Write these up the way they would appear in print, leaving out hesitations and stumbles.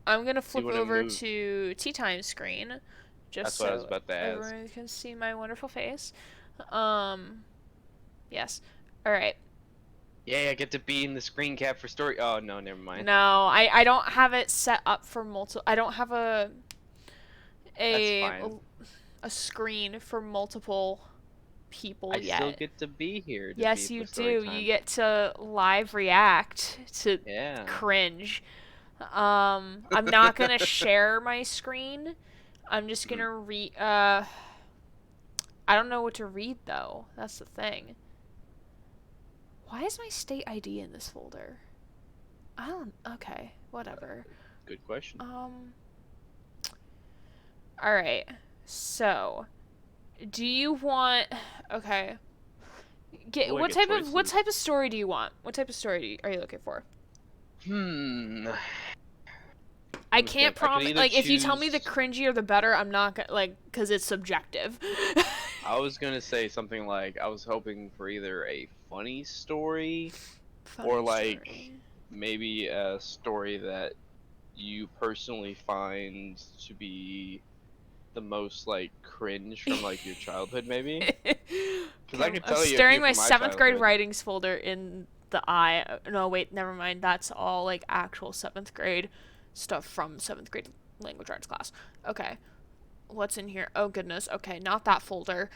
I'm gonna See flip what I over move. to tea time screen, just That's what I was so about to ask. everyone can see my wonderful face. Um, yes. All right. Yay, I get to be in the screen cap for story. Oh no, never mind. No, I don't have it set up for multiple. I don't have That's a fine. a screen for multiple people I still yet. get to be here to be Yes, for you story do. You time. get to live react to Yeah. cringe. I'm not gonna share my screen. I'm just Mhm. gonna read. I don't know what to read though. That's the thing. Why is my state ID in this folder? I don't. Okay, whatever. Good question. Um. All right. So, do you want? Okay. Get Oh, I get what choices. type of story do you want? What type of story are you looking for? Hmm. I Let me can't think. I can promise. either Like, if you tell me the choose. cringier the better, I'm not gonna like because it's subjective. I was gonna say something like I was hoping for either a funny story or Funny like story. maybe a story that you personally find to be the most like cringe from like your childhood, maybe. Because Okay, I could I'm tell you a few staring my from my seventh grade childhood. writings folder in the eye. No, wait, never mind. That's all like actual seventh grade stuff from seventh grade language arts class. Okay, what's in here? Oh goodness. Okay, not that folder.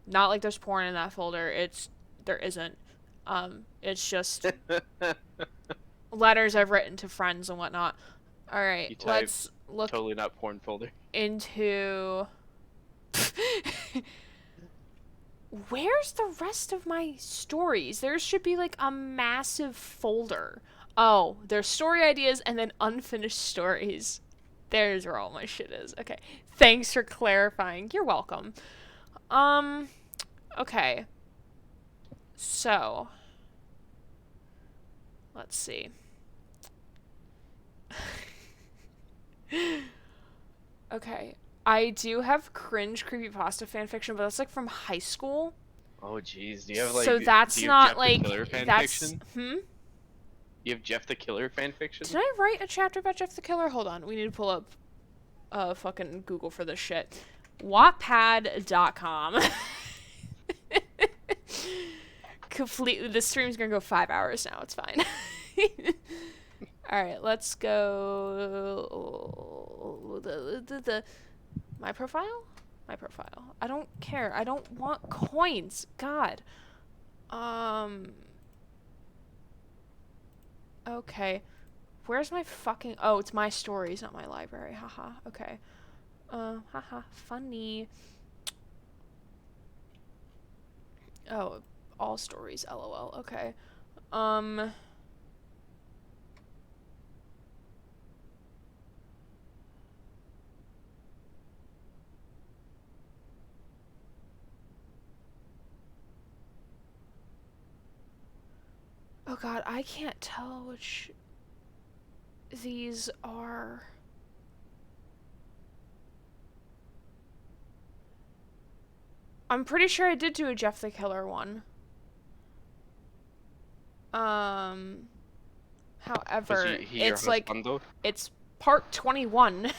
Not like there's porn in that folder. There isn't. It's just letters I've written to friends and whatnot. All right, You type let's look totally not porn folder. into. Where's the rest of my stories? There should be like a massive folder. Oh, there's story ideas and then unfinished stories. There's where all my shit is. Okay. Thanks for clarifying. You're welcome. Um, okay. So, let's see. Okay. I do have cringe creepypasta fanfiction, but that's like from high school. Oh jeez, do you have like So do that's you have not Jeff the Killer like fan that's fiction? hmm. You have Jeff the Killer fan Did fiction? I write a chapter about Jeff the Killer? Hold on. We need to pull up fucking Google for this shit. Wattpad.com. Completely. This stream's gonna go 5 hours now. It's fine. All right, let's go. My profile. My profile. I don't care. I don't want coins. God. Um. Okay. Where's my fucking? Oh, it's my stories, not my library. Haha. Okay. Haha. Funny. Oh, all stories. LOL. Okay. Um. Oh God, I can't tell which these are. I'm pretty sure I did do a Jeff the Killer one. Um. Was However, he your it's like husband? it's part 21.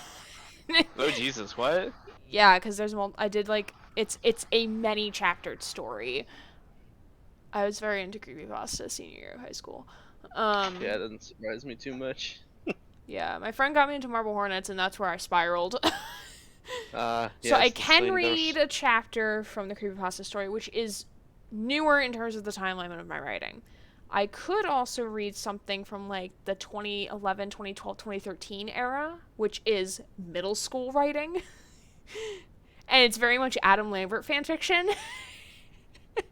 Oh Jesus, what? Yeah, because I did like it's a many chaptered story. I was very into creepypasta senior year of high school. Yeah, it doesn't surprise me too much. Yeah, my friend got me into Marble Hornets, and that's where I spiraled. So I Yes, can displaying read those. a chapter from the creepypasta story, which is newer in terms of the timeline of my writing. I could also read something from like the 2011, 2012, 2013 era, which is middle school writing. And it's very much Adam Lambert fanfiction.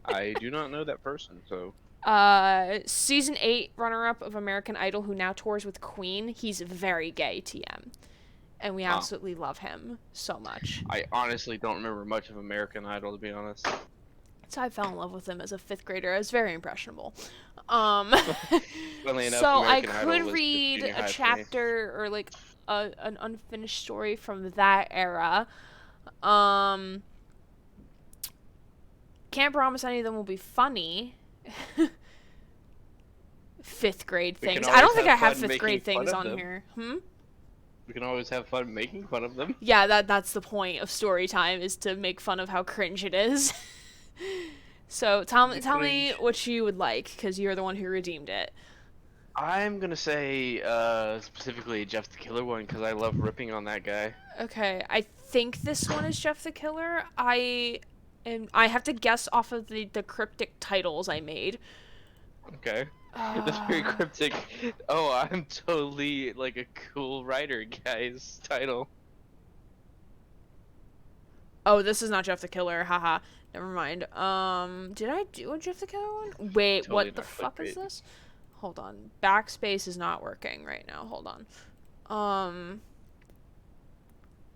I do not know that person, so Season 8 runner up of American Idol, who now tours with Queen. He's very gay, TM. And we huh. absolutely love him so much. I honestly don't remember much of American Idol to be honest. So I fell in love with him as a fifth grader. I was very impressionable. Um, Funnily enough, so I American Idol could was just read junior a high for me. chapter or like an unfinished story from that era. Um, can't promise any of them will be funny. Fifth grade We can things. I always don't think have I have fun fifth making grade fun things of on them. here. Hmm? We can always have fun making fun of them. Yeah, that's the point of story time, is to make fun of how cringe it is. So tell me Cringe. what you would like, because you're the one who redeemed it. I'm gonna say specifically Jeff the Killer one because I love ripping on that guy. Okay, I think this one is Jeff the Killer. I have to guess off of the cryptic titles I made. Okay. That's very Uh, cryptic. Oh, I'm totally like a cool writer guy's title. oh, this is not Jeff the Killer. Haha. Never mind. Did I do a Jeff the Killer one? Wait, Totally what the not fuck is clickbait. this? Hold on. Backspace is not working right now. Hold on. Um,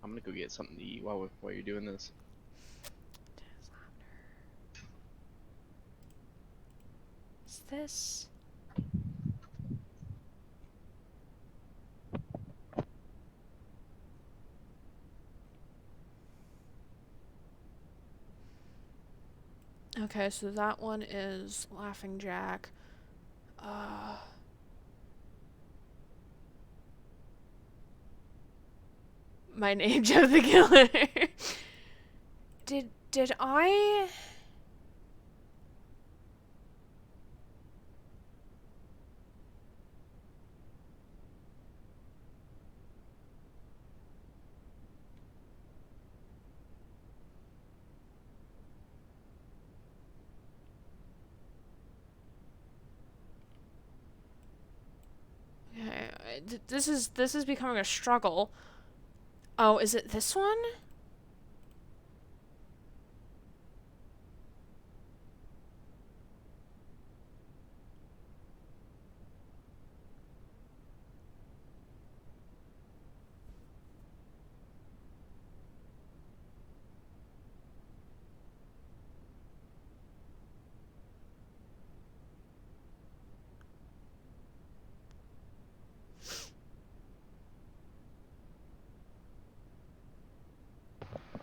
I'm gonna go get something to eat while you're doing this. is this? Okay, so that one is Laughing Jack. Uh, my name, Jeff the Killer. Did I? Okay, this is becoming a struggle. Oh, is it this one?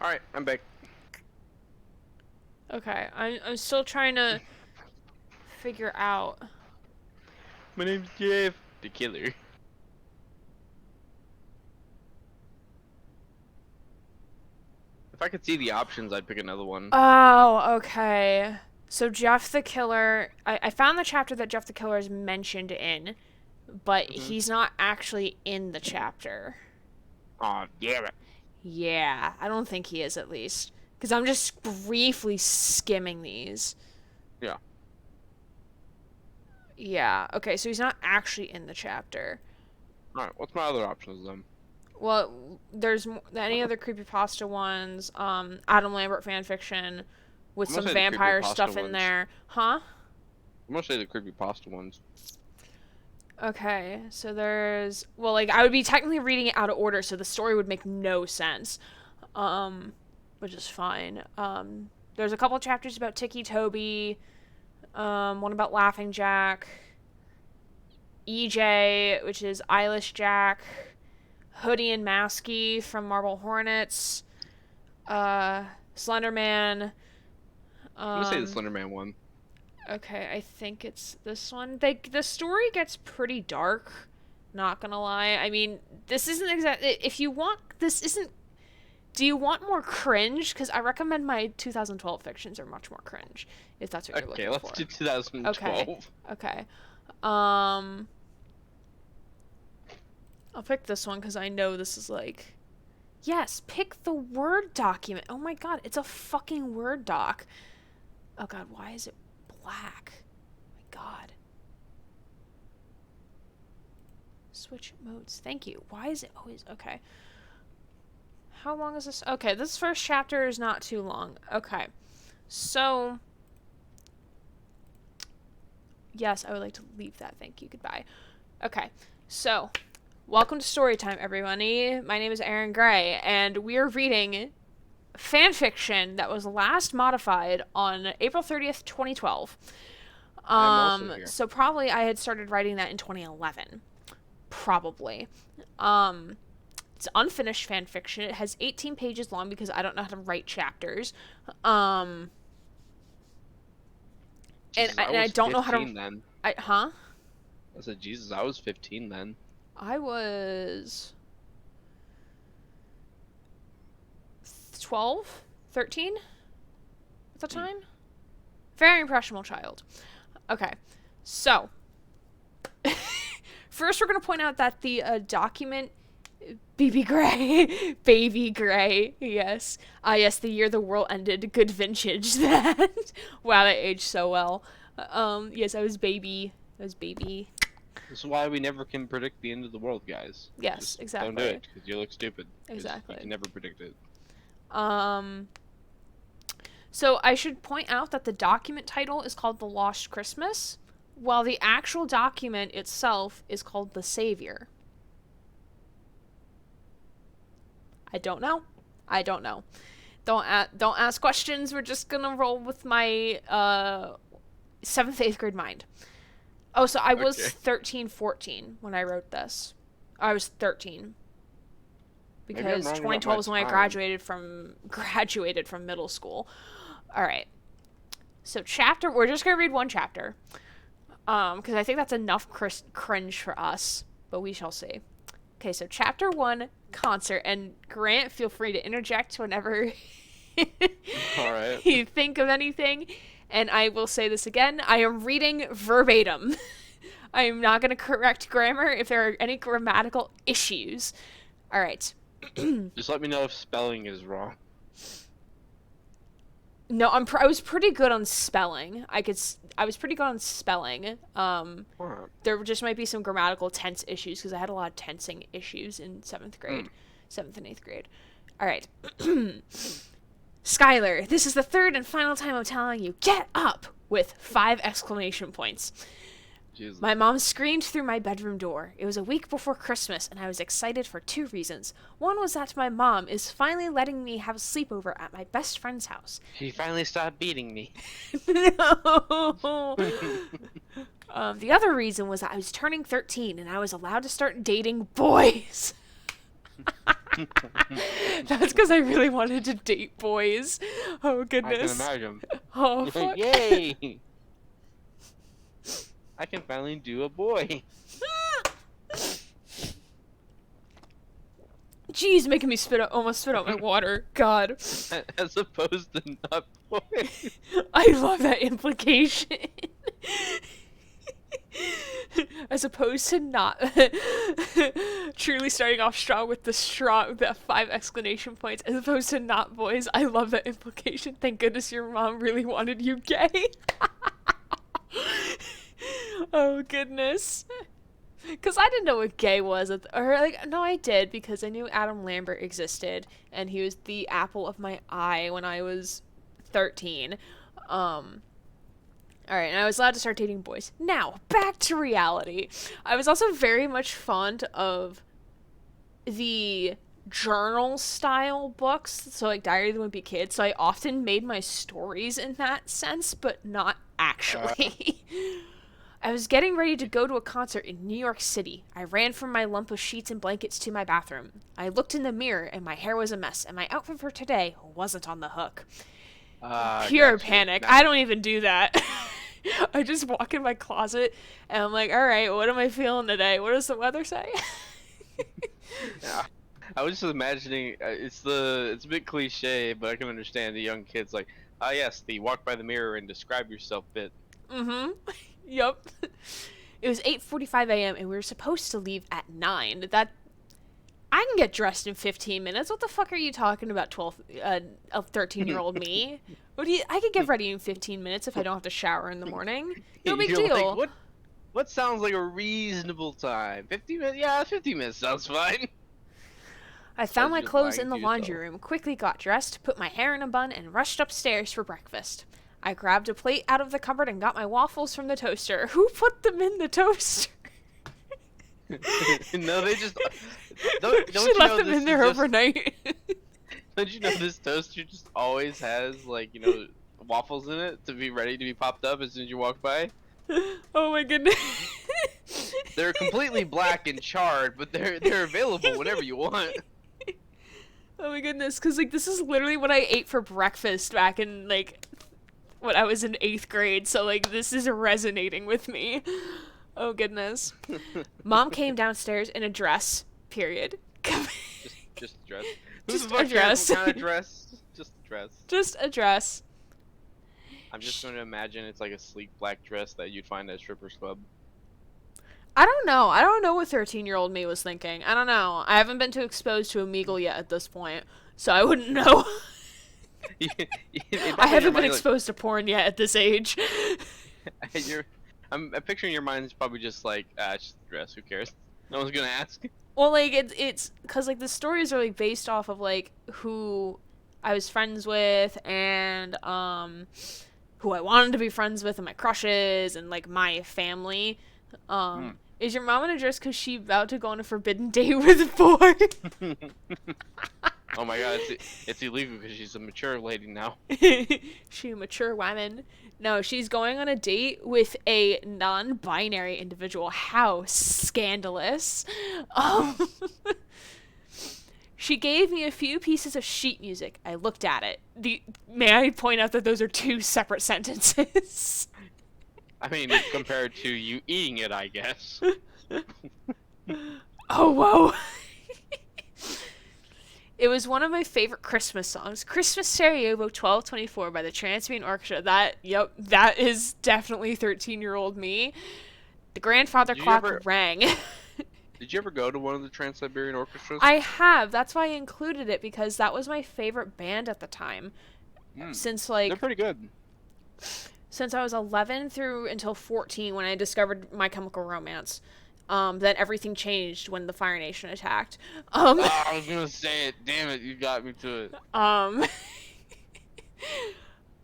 All right, I'm back. Okay, I'm still trying to figure out. My name's Jeff the Killer. If I could see the options, I'd pick another one. Oh, okay. So Jeff the Killer, I found the chapter that Jeff the Killer is mentioned in, but Hmm. he's not actually in the chapter. Oh, damn it. Yeah, I don't think he is, at least. Because I'm just briefly skimming these. Yeah. Yeah, okay, so he's not actually in the chapter. All right. What's my other options then? Well, there's any other creepypasta ones, Adam Lambert fanfiction with I'm gonna some say the vampire creepypasta stuff in ones. there. Huh? I'm gonna say the creepypasta ones. Okay, so there's, well, like, I would be technically reading it out of order, so the story would make no sense, um, which is fine. There's a couple chapters about Tiki Toby, one about Laughing Jack, EJ, which is Eilish Jack, Hoodie and Masky from Marble Hornets, Slenderman. I'm gonna say the Um, Slenderman one. okay, I think it's this one. The story gets pretty dark. Not gonna lie. I mean, this isn't exactly. If you want, this isn't. Do you want more cringe? Because I recommend my 2012 fictions are much more cringe. If that's what you're Okay, looking let's for. do Okay. 2012. Okay. Um, I'll pick this one because I know this is like. Yes, pick the Word document. Oh my god, it's a fucking Word doc. Oh god, why is it black? Oh my god. Switch modes. Thank you. Why is it always okay? How long is this? Okay, this first chapter is not too long. Okay. So yes, I would like to leave that. Thank you. Goodbye. Okay. So, welcome to Storytime, everybody. My name is Aaron Gray, and we are reading fan fiction that was last modified on April 30th, 2012. I'm also here. So probably I had started writing that in 2011. Probably. Um, it's unfinished fan fiction. It has 18 pages long because I don't know how to write chapters. Um, Jesus, and I was don't know how 15 to. then. Huh? I said, Jesus, I was 15 then. I was. 12, 13 at the time. Very impressionable child. Okay, so first we're going to point out that the document Baby Gray. Baby Gray. Yes. Yes, the year the world ended. Good vintage. That. Wow, that aged so well. Yes, I was baby. This is why we never can predict the end of the world, guys. Yes, Just exactly. Don't do it, because you look stupid. Exactly. You can never predict it. So I should point out that the document title is called The Lost Christmas, while the actual document itself is called The Savior. I don't know. Don't ask questions. We're just gonna roll with my 7th, 8th grade mind. Oh, so I was 13, 14 when I wrote this. I was 13. Because 2012 was when I graduated from middle school. All right. So we're just gonna read one chapter. Because I think that's enough cringe for us, but we shall see. Okay, so chapter 1, concert, and Grant, feel free to interject whenever All right. you think of anything. And I will say this again, I am reading verbatim. I am not going to correct grammar if there are any grammatical issues. All right. Just let me know if spelling is wrong. No, I was pretty good on spelling. I was pretty good on spelling. There just might be some grammatical tense issues because I had a lot of tensing issues in 7th grade, 7th and 8th grade. All right. Skylar, this is the 3rd and final time I'm telling you, get up, with 5 exclamation points. Jesus. My mom screamed through my bedroom door. It was a week before Christmas, and I was excited for 2 reasons. One was that my mom is finally letting me have a sleepover at my best friend's house. She finally stopped beating me. No. The other reason was that I was turning 13, and I was allowed to start dating boys. That's because I really wanted to date boys. Oh, goodness. I can imagine. Oh, fuck. Yay! I can finally do a boy. Jeez, making me almost spit out my water. God. As opposed to not boy. I love that implication. As opposed to not truly starting off strong with the 5 exclamation points, as opposed to not boys. I love that implication. Thank goodness your mom really wanted you gay. Oh goodness. Because I didn't know what gay was, no, I did, because I knew Adam Lambert existed, and he was the apple of my eye when I was 13. Alright, and I was allowed to start dating boys. Now, back to reality. I was also very much fond of the journal-style books, so like Diary of the Wimpy Kid, so I often made my stories in that sense, but not actually. I was getting ready to go to a concert in New York City. I ran from my lump of sheets and blankets to my bathroom. I looked in the mirror, and my hair was a mess, and my outfit for today wasn't on the hook. Pure panic. I don't even do that. I just walk in my closet, and I'm like, all right, what am I feeling today? What does the weather say? Yeah. I was just imagining, it's a bit cliche, but I can understand the young kids like, yes, the walk by the mirror and describe yourself bit. Mm-hmm. Yup. It was 8:45 a.m. and we were supposed to leave at 9. I can get dressed in 15 minutes. What the fuck are you talking about, 13-year-old me? I could get ready in 15 minutes if I don't have to shower in the morning. No big deal. Like, what sounds like a reasonable time? 15 minutes? Yeah, 15 minutes sounds fine. I found my clothes in the laundry room, quickly got dressed, put my hair in a bun, and rushed upstairs for breakfast. I grabbed a plate out of the cupboard and got my waffles from the toaster. Who put them in the toaster? No, they just... She left them in there overnight. Don't you know this toaster just always has, like, waffles in it to be ready to be popped up as soon as you walk by? Oh my goodness. They're completely black and charred, but they're available whenever you want. Oh my goodness, because, like, this is literally what I ate for breakfast back in, like, when I was in 8th grade, so, like, this is resonating with me. Oh goodness. Mom came downstairs in a dress, period. Just a dress. Who Just the fuck a dress. cares what kind of dress? Just a dress. Just a dress. I'm just going to imagine it's like a sleek black dress that you'd find at a stripper's club. I don't know. I don't know what 13-year-old me was thinking. I don't know. I haven't been too exposed to Omegle yet at this point, so I wouldn't know. I haven't been exposed to porn yet at this age. I'm picturing your mind is probably just like, it's just a dress. Who cares? No one's gonna ask. Well, like it's because like the stories are like based off of like who I was friends with and who I wanted to be friends with and my crushes and like my family. Is your mom in a dress because she about to go on a forbidden date with a boy? Oh my god, it's illegal because she's a mature lady now. She a mature woman. No, she's going on a date with a non-binary individual. How scandalous. She gave me a few pieces of sheet music. I looked at it. May I point out that those are two separate sentences? I mean, compared to you eating it, I guess. Oh, whoa. It was one of my favorite Christmas songs, Christmas Sarajevo 1224 by the Trans-Siberian Orchestra. That is definitely 13-year-old me. The grandfather clock rang. Did you ever go to one of the Trans-Siberian Orchestras? I have. That's why I included it, because that was my favorite band at the time. Since, like... They're pretty good. Since I was 11 through until 14 when I discovered My Chemical Romance. Then everything changed when the Fire Nation attacked. I was gonna say it. Damn it, you got me to it.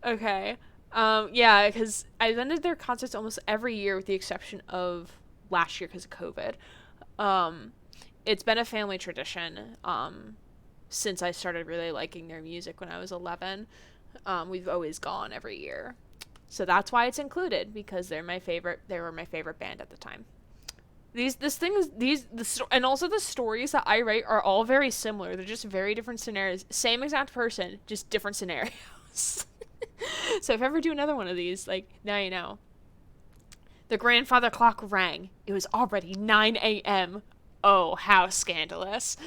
Okay. Yeah, because I attended their concerts almost every year with the exception of last year because of COVID. It's been a family tradition, since I started really liking their music when I was 11. We've always gone every year. So that's why it's included, because they were my favorite band at the time. And also the stories that I write are all very similar. They're just very different scenarios. Same exact person, just different scenarios. So if I ever do another one of these, like, now you know. The grandfather clock rang. It was already 9 a.m. Oh, how scandalous.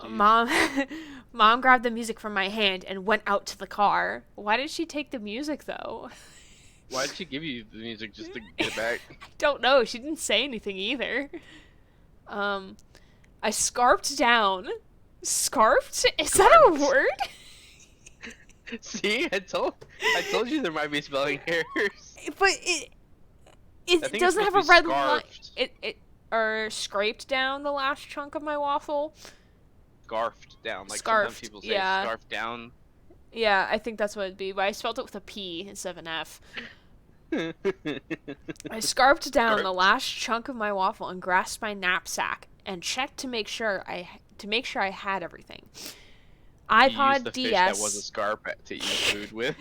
Mom grabbed the music from my hand and went out to the car. Why did she take the music, though? Why did she give you the music just to get it back? I don't know. She didn't say anything either. I scarfed down. Scarfed? Is that a word? See, I told you there might be spelling errors. But it doesn't have a red line. Or scraped down the last chunk of my waffle. Scarfed down, like scarfed, sometimes people say yeah. scarfed down. Yeah, I think that's what it'd be, but I spelled it with a P instead of an F. I scarfed down the last chunk of my waffle and grasped my knapsack and checked to make sure I had everything. iPod you used the DS. Fish that was a scarf to eat food with.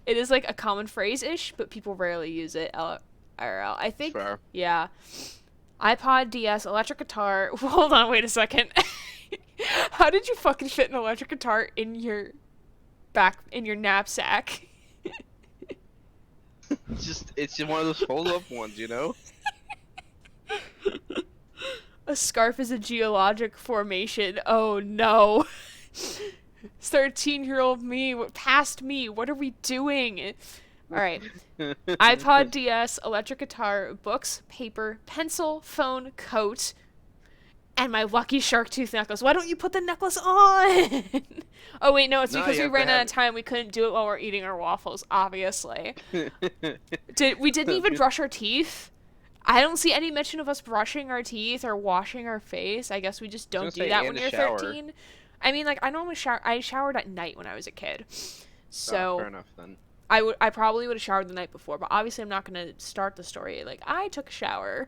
It is like a common phrase-ish, but people rarely use it. IRL. I think. Fair. Yeah. iPod DS, electric guitar. Hold on, wait a second. How did you fucking fit an electric guitar in your knapsack? It's just one of those fold-up ones, you know? A scarf is a geologic formation. Oh no. 13-year-old me, past me, what are we doing? Alright. iPod DS, electric guitar, books, paper, pencil, phone, coat, and my lucky shark tooth necklace. Why don't you put the necklace on? Oh wait, no, it's because we ran out of time. We couldn't do it while we're eating our waffles, obviously. We didn't even brush our teeth. I don't see any mention of us brushing our teeth or washing our face. I guess we just don't do that when you're 13. I mean, like, I normally I showered at night when I was a kid. So fair enough then. I probably would have showered the night before, but obviously I'm not going to start the story like, I took a shower.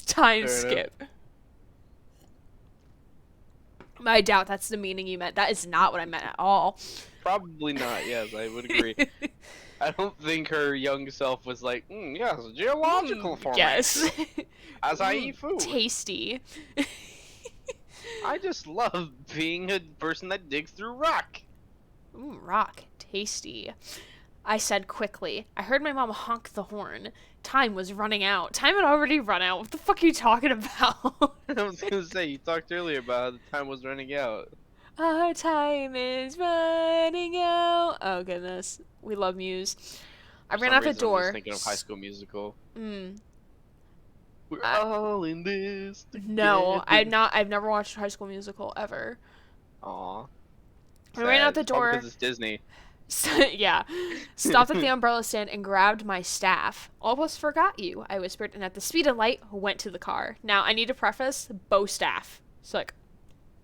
Time skip. I doubt that's the meaning you meant. That is not what I meant at all. Probably not, yes, I would agree. I don't think her young self was like, yes, geological formation. Yes. As I eat food. Tasty. I just love being a person that digs through rock. Rock. Tasty. I said quickly. I heard my mom honk the horn. Time was running out. Time had already run out. What the fuck are you talking about? I was gonna say, you talked earlier about how the time was running out. Our time is running out. Oh, goodness. We love Muse. I For ran some out the reason, I'm door. just thinking of High School Musical. Mm. We're I- all in this No, together. I've never watched High School Musical ever. Aw. I ran out Sad. the It's probably door. because it's Disney. Yeah. Stopped at the umbrella stand and grabbed my staff. Almost forgot you, I whispered, and at the speed of light, went to the car. Now, I need to preface bow staff. It's like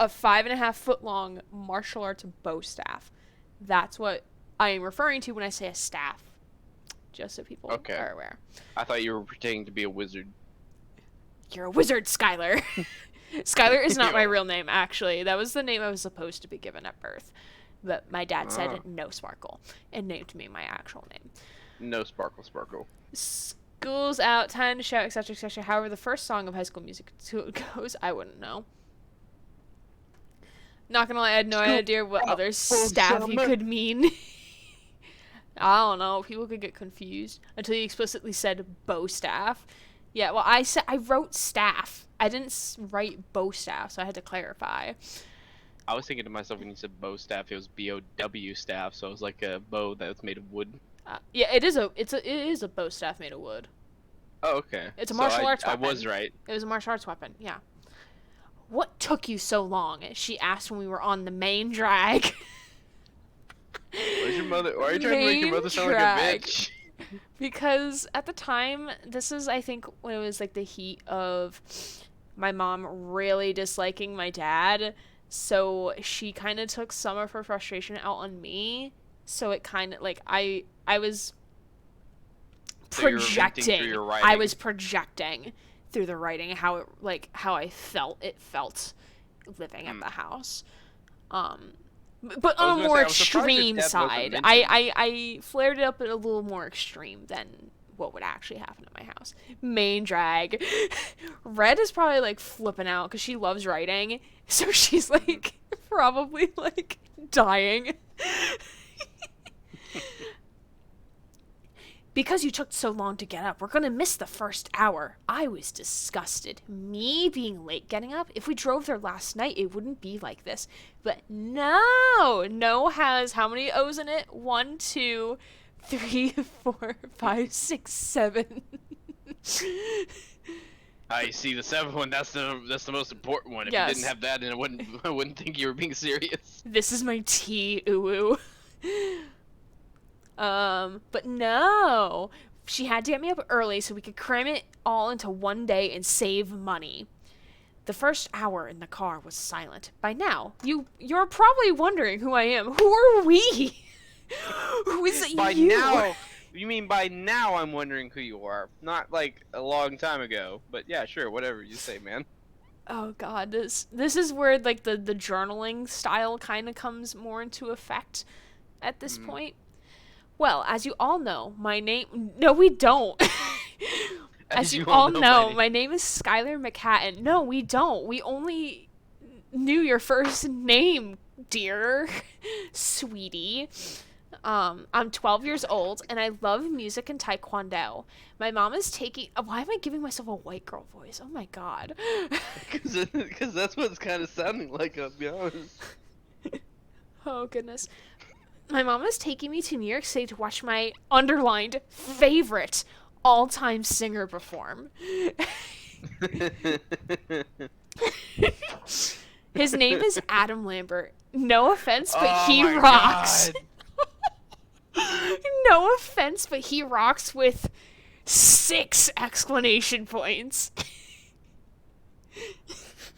a 5.5 foot long martial arts bow staff. That's what I am referring to when I say a staff. Just so people Okay. are aware. I thought you were pretending to be a wizard. You're a wizard, Skylar. Skylar is not my Ew. real name, actually. That was the name I was supposed to be given at birth. But my dad Ah. said no Sparkle and named me my actual name. No sparkle, sparkle. School's out, time to shout, etc., etc. However, the first song of High School Music goes, I wouldn't know. Not gonna lie, I had no School idea what out other for staff you summer. could mean. I don't know. People could get confused until you explicitly said bow staff. Yeah, well, I wrote staff. I didn't write bow staff, so I had to clarify. I was thinking to myself when you said bow staff, it was BOW staff, so it was like a bow that was made of wood. Yeah, it is a bow staff made of wood. Oh, okay. It's a So martial arts I weapon. was right. It was a martial arts weapon. Yeah. What took you so long? She asked when we were on the main drag. Where's your mother? Why are you trying to make your Main mother sound drag. like a bitch? Because at the time, this is, I think, when it was like the heat of my mom really disliking my dad. So she kind of took some of her frustration out on me. So it kind of like I was So you were venting through projecting. your I writing. was projecting through the writing how how I felt living at the house. But I on was a gonna more say, I was surprised your extreme dad wasn't side. mentioned. I flared it up a little more extreme than what would actually happen at my house. Main drag. Red is probably like flipping out because she loves writing. So she's like probably like dying. Because you took so long to get up, we're gonna miss the first hour. I was disgusted. Me being late getting up? If we drove there last night, it wouldn't be like this. But no! No has how many O's in it? 1, 2, 3, 4, 5, 6, 7. I see the seventh one. That's the most important one. If Yes. you didn't have that, then I wouldn't think you were being serious. This is my tea, ooh. But no. She had to get me up early so we could cram it all into one day and save money. The first hour in the car was silent. By now, you're probably wondering who I am. Who are we? Who is By you? now, you mean by now? I'm wondering who you are. Not like a long time ago, but yeah, sure, whatever you say, man. Oh god, this is where like the journaling style kind of comes more into effect at this point. Well, as you all know, my name... No, we don't. As you all know, my name is Skylar McHatton. No, we don't. We only knew your first name, dear. Sweetie. I'm 12 years old, and I love music and taekwondo. My mom is taking... Why am I giving myself a white girl voice? Oh my god. Because that's what it's kind of sounding like, I'll be honest. Oh, goodness. My mom is taking me to New York City to watch my underlined favorite all-time singer perform. His name is Adam Lambert. No offense, but Oh he my rocks. God. No offense, but he rocks with 6 exclamation points.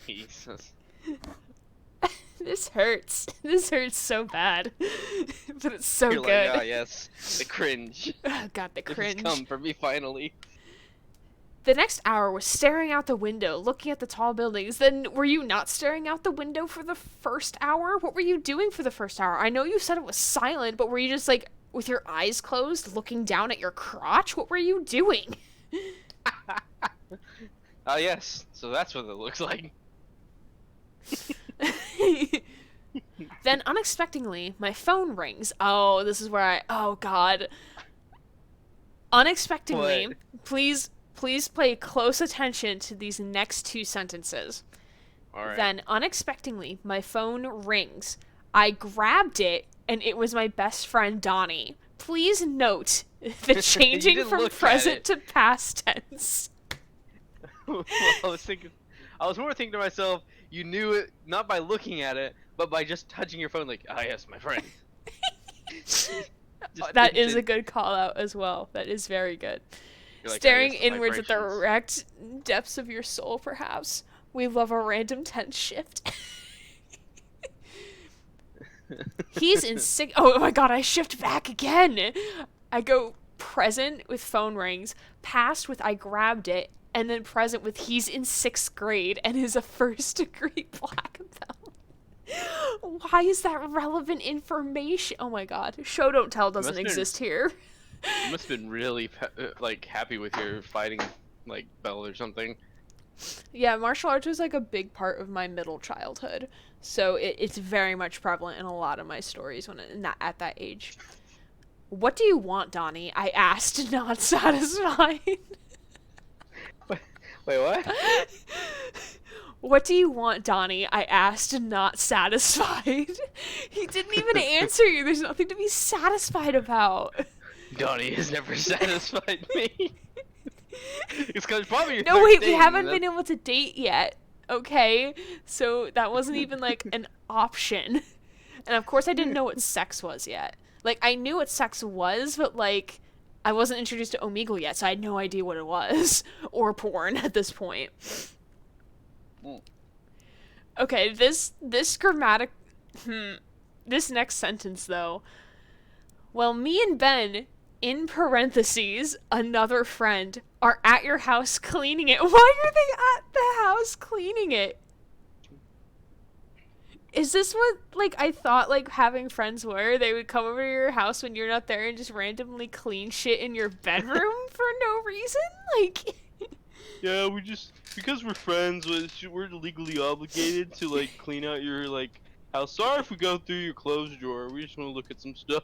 Jesus. This hurts. This hurts so bad. But it's so You're good. like, ah, yes, the cringe. Oh, God, the It has cringe. come for me finally. The next hour was staring out the window, looking at the tall buildings. Then were you not staring out the window for the first hour? What were you doing for the first hour? I know you said it was silent, but were you just like with your eyes closed, looking down at your crotch? What were you doing? Ah, yes. So that's what it looks like. Then unexpectedly, my phone rings. Oh, this is where oh god. Unexpectedly, What? please pay close attention to these next two sentences. All right. Then unexpectedly, my phone rings. I grabbed it and it was my best friend Donnie. Please note the You changing didn't from look at present it. to past tense. Well, I was more thinking to myself, you knew it not by looking at it, but by just touching your phone, like, ah, yes, my friend. Just That is a instant- good call out as well. That is very good. You're like, "Ah, Staring yes, the inwards at the vibrations." wrecked depths of your soul, perhaps. We love a random tense shift. He's in sick. Oh my god, I shift back again. I go present with phone rings, past with I grabbed it, and then present with he's in 6th grade and is a first degree black belt. Why is that relevant information? Oh my god. Show don't tell doesn't Must've been- exist here. You must have been really like happy with your fighting like belt or something. Yeah, martial arts was like a big part of my middle childhood. So it's very much prevalent in a lot of my stories at that age. What do you want, Donnie? I asked, not satisfied. Wait, what? What do you want, Donnie? I asked, not satisfied. He didn't even answer you. There's nothing to be satisfied about. Donnie has never satisfied me. It's because probably your No, third wait, we date, haven't and been able to date yet. Okay? So that wasn't even like an option. And of course I didn't know what sex was yet. Like I knew what sex was, but like I wasn't introduced to Omegle yet, so I had no idea what it was or porn at this point. Mm. Okay, this grammatic this next sentence though. Well, me and Ben, in parentheses, another friend, are at your house cleaning it. Why are they at the house cleaning it? Is this what, like, I thought, like, having friends were? They would come over to your house when you're not there and just randomly clean shit in your bedroom for no reason? Like, Yeah, because we're friends, we're legally obligated to like clean out your like house. Sorry if we go through your clothes drawer. We just want to look at some stuff.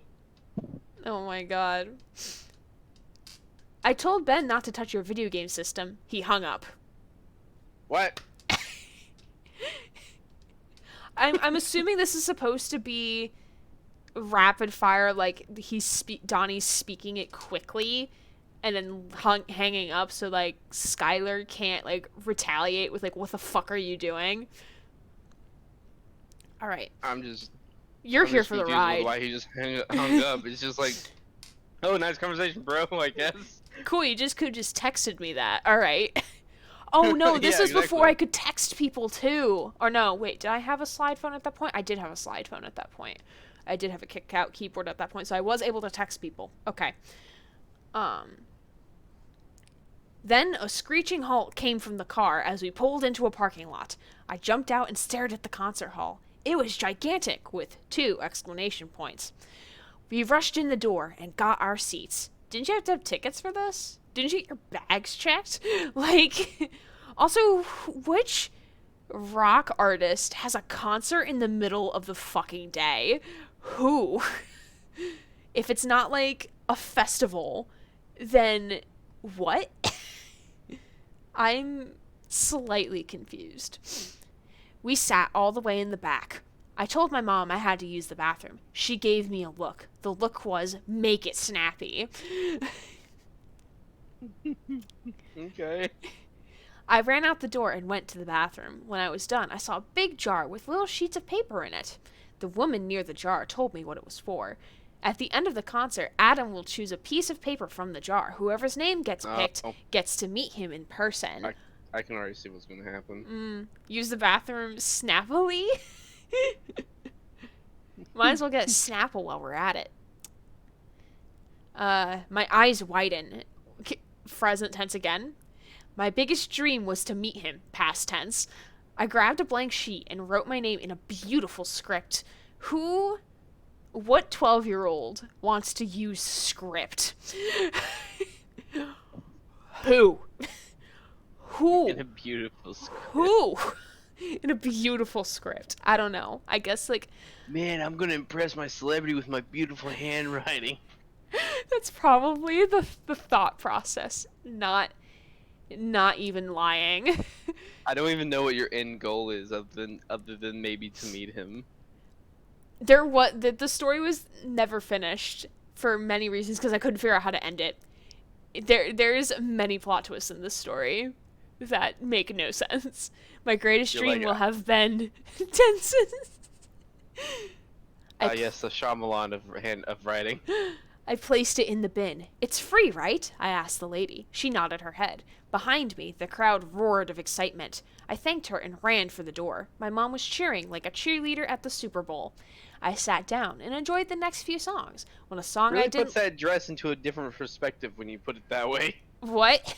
oh my god. I told Ben not to touch your video game system. He hung up. What? I'm assuming this is supposed to be rapid fire, like Donnie's speaking it quickly, and then hanging up, so like Skylar can't like retaliate with like, "What the fuck are you doing?" All right, I'm just. you're I'm here just for the confused with ride. why he just hung up? It's just like, oh, nice conversation, bro. I guess. Cool, you could just texted me that. All right. Oh no, this Yeah, is before exactly. I could text people too. Or no, wait, did I have a slide phone at that point? I did have a slide phone at that point. I did have a kick out keyboard at that point, so I was able to text people. Okay. Then a screeching halt came from the car as we pulled into a parking lot. I jumped out and stared at the concert hall. It was gigantic, with 2 exclamation points. We rushed in the door and got our seats. Didn't you have to have tickets for this? Didn't you get your bags checked? Like, also, which rock artist has a concert in the middle of the fucking day? Who? If it's not like a festival, then what? I'm slightly confused. We sat all the way in the back. I told my mom I had to use the bathroom. She gave me a look. The look was, make it snappy. Okay. I ran out the door and went to the bathroom. When I was done, I saw a big jar with little sheets of paper in it. The woman near the jar told me what it was for. At the end of the concert, Adam will choose a piece of paper from the jar. Whoever's name gets picked gets to meet him in person. I can already see what's gonna happen. Use the bathroom snappily? Might as well get Snapple while we're at it. My eyes widen. Present tense again. My biggest dream was to meet him. Past tense. I grabbed a blank sheet and wrote my name in a beautiful script. What 12-year-old wants to use script? Who? In a beautiful script. Who? in a beautiful script. I don't know. I guess like Man, I'm gonna impress my celebrity with my beautiful handwriting. that's probably the thought process, not even lying. I don't even know what your end goal is, other than maybe to meet him. The story was never finished for many reasons because I couldn't figure out how to end it. There's many plot twists in this story that make no sense. My greatest You're dream like, will have been tenses. Yes, the Shyamalan of writing. I placed it in the bin. It's free, right? I asked the lady. She nodded her head. Behind me, the crowd roared of excitement. I thanked her and ran for the door. My mom was cheering like a cheerleader at the Super Bowl. I sat down and enjoyed the next few songs. When a song Really I didn't... puts that dress into a different perspective when you put it that way. What?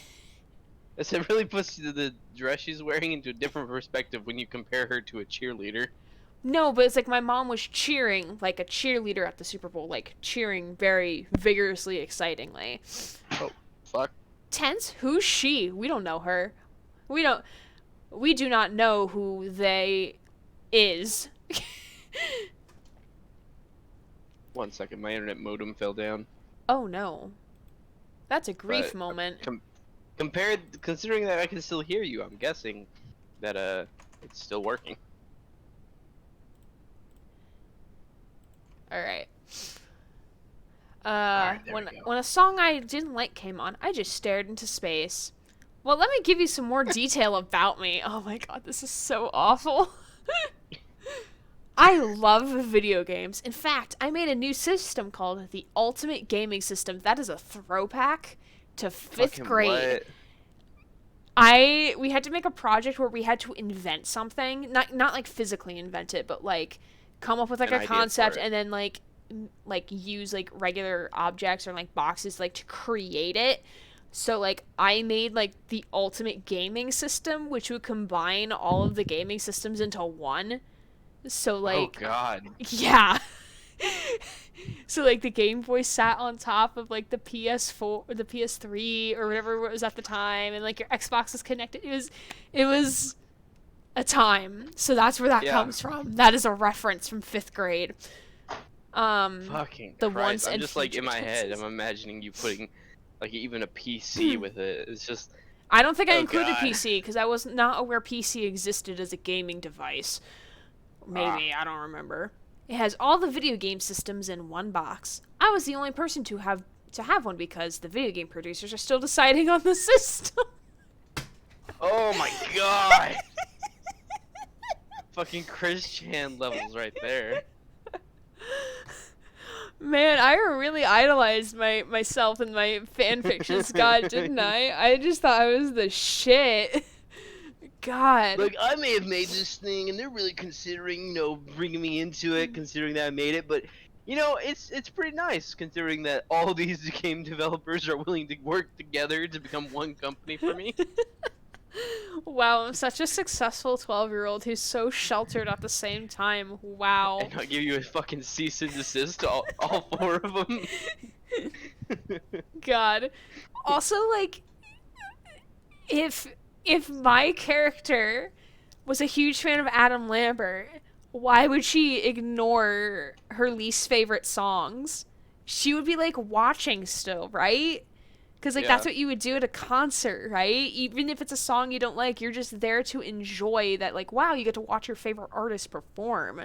It really puts the dress she's wearing into a different perspective when you compare her to a cheerleader. No, but it's like my mom was cheering like a cheerleader at the Super Bowl, like cheering very vigorously, excitingly. Oh, fuck. Tense? Who's she? We don't know her. We do not know who they is. 1 second, my internet modem fell down. Oh no. That's a grief But, moment. Considering that I can still hear you, I'm guessing that it's still working. Alright. Alright, there we go. When a song I didn't like came on, I just stared into space. Well, let me give you some more detail about me. Oh my god, this is so awful. I love video games. In fact, I made a new system called the Ultimate Gaming System. That is a throwback to 5th Fucking grade. what? We had to make a project where we had to invent something, not like physically invent it, but like come up with like An a idea for concept it. and then like use like regular objects or like boxes like to create it. So like I made like the ultimate gaming system which would combine all of the gaming systems into one. So like Oh god. yeah. So like the Game Boy sat on top of like the PS4 or the PS3 or whatever it was at the time, and like your Xbox was connected. It was a time. So that's where that Yeah. comes from. That is a reference from 5th grade. Fucking The Christ. once I'm and just like in future my head, tenses. I'm imagining you putting like even a PC with it. It's just I don't think I Oh, included God. PC because I was not aware PC existed as a gaming device. Maybe, I don't remember. It has all the video game systems in one box. I was the only person to have one because the video game producers are still deciding on the system. Oh my god. Fucking Chris Chan levels right there. Man, I really idolized myself in my fan fiction, Scott, didn't I? I just thought I was the shit. God. Like, I may have made this thing, and they're really considering, bringing me into it, considering that I made it. But, it's pretty nice, considering that all these game developers are willing to work together to become one company for me. Wow, I'm such a successful 12-year-old who's so sheltered at the same time. Wow. And I'll give you a fucking cease and desist to all 4 of them. God. Also, like, if my character was a huge fan of Adam Lambert, why would she ignore her least favorite songs? She would be like watching still, right? Because like that's Yeah. what you would do at a concert, right? Even if it's a song you don't like, you're just there to enjoy that. Like, wow, you get to watch your favorite artist perform,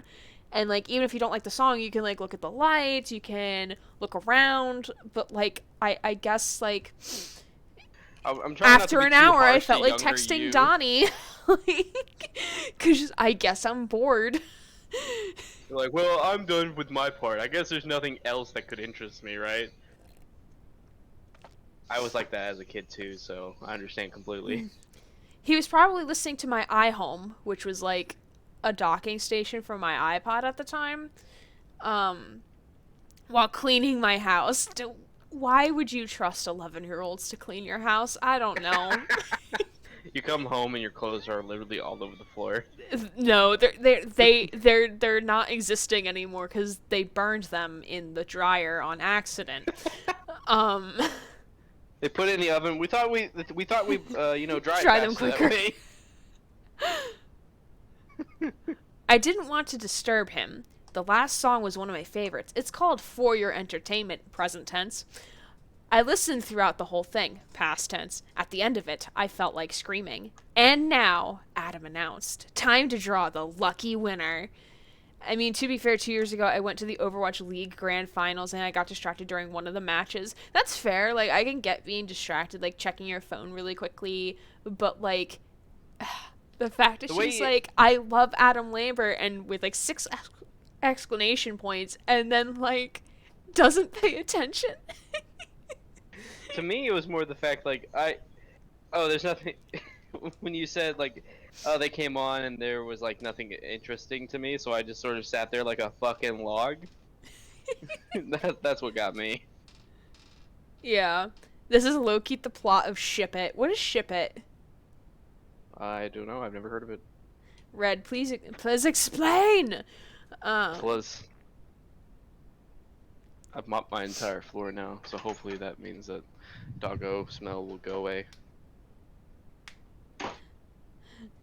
and like even if you don't like the song, you can like look at the lights, you can look around. But like I guess like I'm trying not to after be an too hour, I harsh to felt like younger texting you. Donnie, like, cause I guess I'm bored. You're like, well, I'm done with my part. I guess there's nothing else that could interest me, right? I was like that as a kid too, so I understand completely. He was probably listening to my iHome, which was like a docking station for my iPod at the time, while cleaning my house. Why would you trust 11-year-olds to clean your house? I don't know. You come home and your clothes are literally all over the floor. No, they're not existing anymore because they burned them in the dryer on accident. They put it in the oven. We thought we dry Dry them that quicker. way. I didn't want to disturb him. The last song was one of my favorites. It's called For Your Entertainment, present tense. I listened throughout the whole thing, past tense. At the end of it, I felt like screaming. And now, Adam announced, time to draw the lucky winner. I mean, to be fair, 2 years ago, I went to the Overwatch League Grand Finals and I got distracted during one of the matches. That's fair. Like, I can get being distracted, like, checking your phone really quickly. But, like, the fact that she's like, I love Adam Lambert, and with, like, six exclamation points, and then, like, doesn't pay attention. To me, it was more the fact, like, there's nothing. When you said, like, oh, they came on and there was, like, nothing interesting to me, so I just sort of sat there like a fucking log. That's what got me. Yeah. This is low-key the plot of Ship It. What is Ship It? I don't know. I've never heard of it. Red, please explain! Plus, I've mopped my entire floor now, so hopefully that means that doggo smell will go away.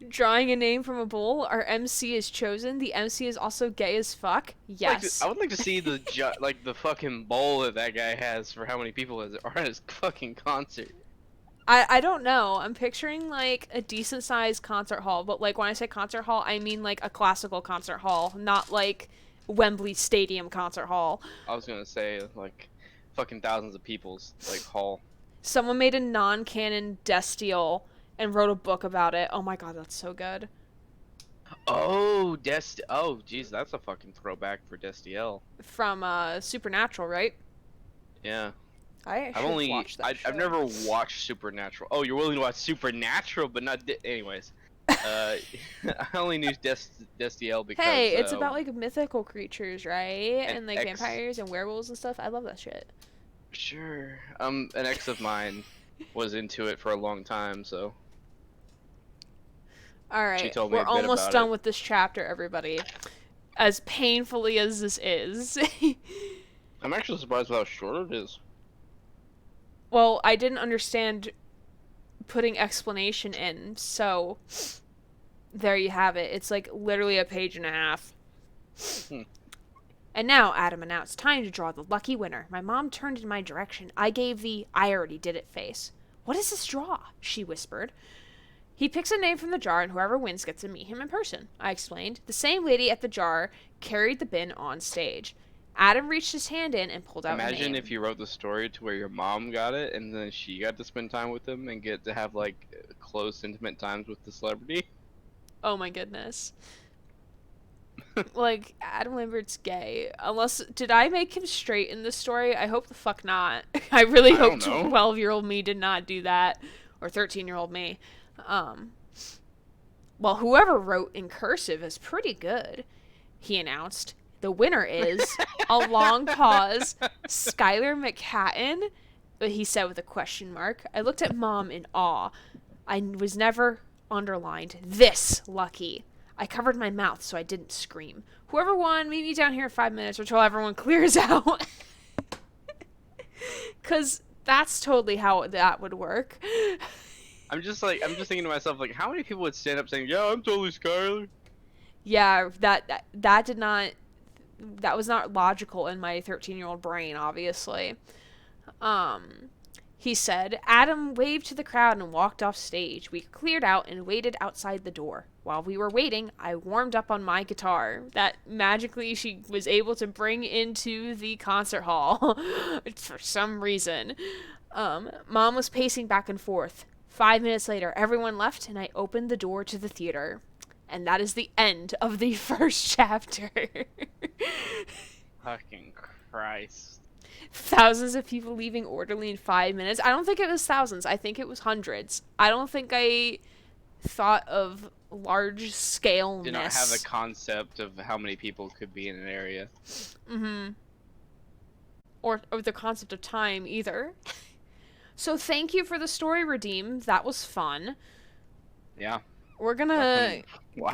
Drawing a name from a bowl, our MC is chosen. The MC is also gay as fuck. Yes. I would like to see the like the fucking bowl that guy has for how many people are at his fucking concert. I don't know. I'm picturing like a decent sized concert hall, but like when I say concert hall, I mean like a classical concert hall, not like Wembley Stadium concert hall. I was gonna say like fucking thousands of people's like hall. Someone made a non-canon Destiel and wrote a book about it. Oh my god, that's so good. Oh, oh, jeez, that's a fucking throwback for Destiel. From Supernatural, right? Yeah. I've never watched Supernatural. Oh, you're willing to watch Supernatural, but not. Anyways, I only knew Destiel because. Hey, it's about like mythical creatures, right? And like ex... vampires and werewolves and stuff. I love that shit. Sure. An ex of mine was into it for a long time, so. All right, we're almost done with this chapter, everybody. As painfully as this is. I'm actually surprised with how short it is. Well, I didn't understand putting explanation in, so there you have it. It's like literally a page and a half. And now, Adam announced, time to draw the lucky winner. My mom turned in my direction. I gave the I already did it face. What is this draw? She whispered. He picks a name from the jar, and whoever wins gets to meet him in person, I explained. The same lady at the jar carried the bin on stage. Adam reached his hand in and pulled out a name. Imagine if you wrote the story to where your mom got it, and then she got to spend time with him and get to have, like, close, intimate times with the celebrity. Oh my goodness. Like, Adam Lambert's gay. Unless, did I make him straight in this story? I hope the fuck not. I really hope 12-year-old me did not do that. Or 13-year-old me. Well, whoever wrote in cursive is pretty good, he announced. The winner is, a long pause, Skylar McHatton, he said with a question mark. I looked at Mom in awe. I was never underlined this lucky. I covered my mouth so I didn't scream. Whoever won, meet me down here in 5 minutes until everyone clears out. Because that's totally how that would work. I'm just thinking to myself, like, how many people would stand up saying, yeah, I'm totally Skylar? Yeah, that did not, that was not logical in my 13-year-old brain, obviously. He said, Adam waved to the crowd and walked off stage. We cleared out and waited outside the door. While we were waiting, I warmed up on my guitar that magically she was able to bring into the concert hall for some reason. Mom was pacing back and forth. 5 minutes later, everyone left and I opened the door to the theater. And that is the end of the first chapter. Fucking Christ. Thousands of people leaving orderly in 5 minutes. I don't think it was thousands. I think it was hundreds. I don't think I thought of large scale-ness. Did not have a concept of how many people could be in an area. Mm-hmm. Or the concept of time either. So thank you for the story, Redeem. That was fun. Yeah. We're gonna... Wow.